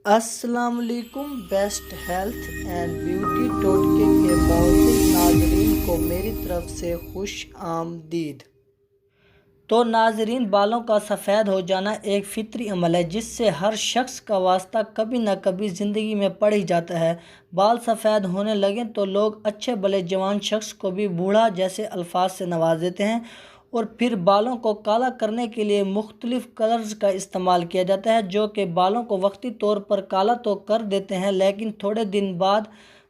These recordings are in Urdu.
السلام علیکم۔ بیسٹ ہیلتھ اینڈ بیوٹی ٹوٹکے کے معزز ناظرین کو میری طرف سے خوش آمدید۔ تو ناظرین، بالوں کا سفید ہو جانا ایک فطری عمل ہے جس سے ہر شخص کا واسطہ کبھی نہ کبھی زندگی میں پڑ ہی جاتا ہے۔ بال سفید ہونے لگیں تو لوگ اچھے بھلے جوان شخص کو بھی بوڑھا جیسے الفاظ سے نواز دیتے ہیں، اور پھر بالوں کو کالا کرنے کے لیے مختلف کلرز کا استعمال کیا جاتا ہے جو کہ بالوں کو وقتی طور پر کالا تو کر دیتے ہیں، لیکن تھوڑے دن بعد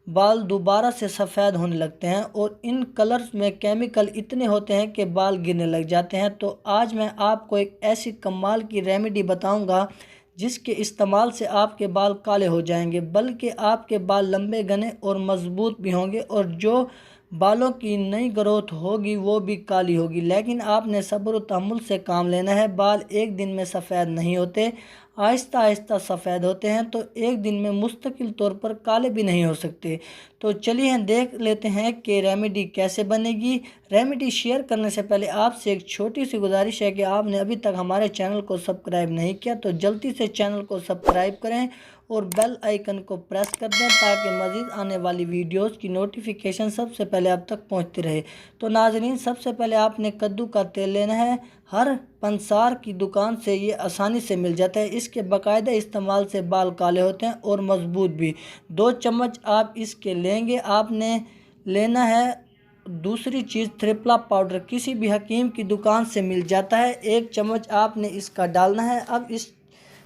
بال دوبارہ سے سفید ہونے لگتے ہیں، اور ان کلرز میں کیمیکل اتنے ہوتے ہیں کہ بال گرنے لگ جاتے ہیں۔ تو آج میں آپ کو ایک ایسی کمال کی ریمیڈی بتاؤں گا جس کے استعمال سے آپ کے بال کالے ہو جائیں گے، بلکہ آپ کے بال لمبے گھنے اور مضبوط بھی ہوں گے، اور جو بالوں کی نئی گروتھ ہوگی وہ بھی کالی ہوگی۔ لیکن آپ نے صبر و تحمل سے کام لینا ہے۔ بال ایک دن میں سفید نہیں ہوتے، آہستہ آہستہ سفید ہوتے ہیں، تو ایک دن میں مستقل طور پر کالے بھی نہیں ہو سکتے۔ تو چلیے دیکھ لیتے ہیں کہ ریمیڈی کیسے بنے گی۔ ریمیڈی شیئر کرنے سے پہلے آپ سے ایک چھوٹی سی گزارش ہے کہ آپ نے ابھی تک ہمارے چینل کو سبسکرائب نہیں کیا تو جلدی سے چینل کو سبسکرائب کریں اور بیل آئیکن کو پریس کر دیں تاکہ مزید آنے والی ویڈیوز کی نوٹیفیکیشن سب سے پہلے آپ تک پہنچتی رہے۔ تو ناظرین، سب سے پہلے آپ نے کدو کا تیل لینا ہے۔ ہر پنسار کی دکان سے یہ آسانی سے مل جاتا ہے۔ اس کے باقاعدہ استعمال سے بال کالے ہوتے ہیں اور مضبوط بھی۔ 2 چمچ آپ اس کے لیں گے۔ آپ نے لینا ہے دوسری چیز تھرپلا پاؤڈر، کسی بھی حکیم کی دکان سے مل جاتا ہے۔ 1 چمچ آپ نے اس کا ڈالنا ہے۔ اب اس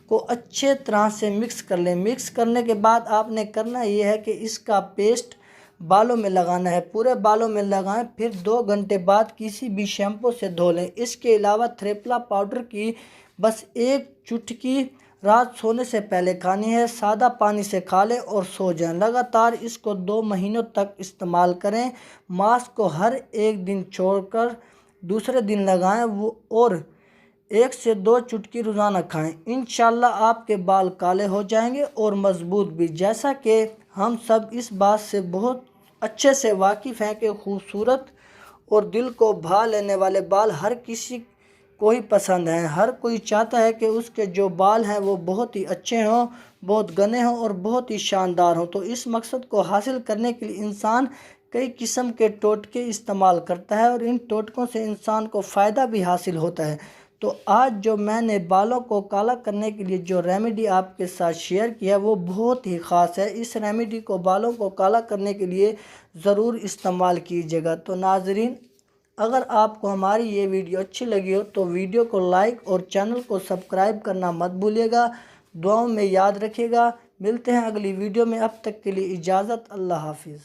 کو اچھے طرح سے مکس کر لیں۔ مکس کرنے کے بعد آپ نے کرنا یہ ہے کہ اس کا پیسٹ بالوں میں لگانا ہے، پورے بالوں میں لگائیں، پھر 2 گھنٹے بعد کسی بھی شیمپو سے دھو لیں۔ اس کے علاوہ تھرپلا پاؤڈر کی بس 1 چٹکی رات سونے سے پہلے کھانی ہے۔ سادہ پانی سے کھا لیں اور سو جائیں۔ لگاتار اس کو 2 مہینوں تک استعمال کریں۔ ماسک کو ہر ایک دن چھوڑ کر دوسرے دن لگائیں اور 1 سے 2 چٹکی روزانہ کھائیں۔ انشاءاللہ آپ کے بال کالے ہو جائیں گے اور مضبوط بھی۔ جیسا کہ ہم سب اس بات سے بہت اچھے سے واقف ہیں کہ خوبصورت اور دل کو بھا لینے والے بال ہر کسی کو ہی پسند ہیں۔ ہر کوئی چاہتا ہے کہ اس کے جو بال ہیں وہ بہت ہی اچھے ہوں، بہت گھنے ہوں اور بہت ہی شاندار ہوں۔ تو اس مقصد کو حاصل کرنے کے لیے انسان کئی قسم کے ٹوٹکے استعمال کرتا ہے، اور ان ٹوٹکوں سے انسان کو فائدہ بھی حاصل ہوتا ہے۔ تو آج جو میں نے بالوں کو کالا کرنے کے لیے جو ریمیڈی آپ کے ساتھ شیئر کیا وہ بہت ہی خاص ہے۔ اس ریمیڈی کو بالوں کو کالا کرنے کے لیے ضرور استعمال کیجیے گا۔ تو ناظرین، اگر آپ کو ہماری یہ ویڈیو اچھی لگی ہو تو ویڈیو کو لائک اور چینل کو سبسکرائب کرنا مت بھولیے گا۔ دعاؤں میں یاد رکھیے گا۔ ملتے ہیں اگلی ویڈیو میں، اب تک کے لیے اجازت، اللہ حافظ۔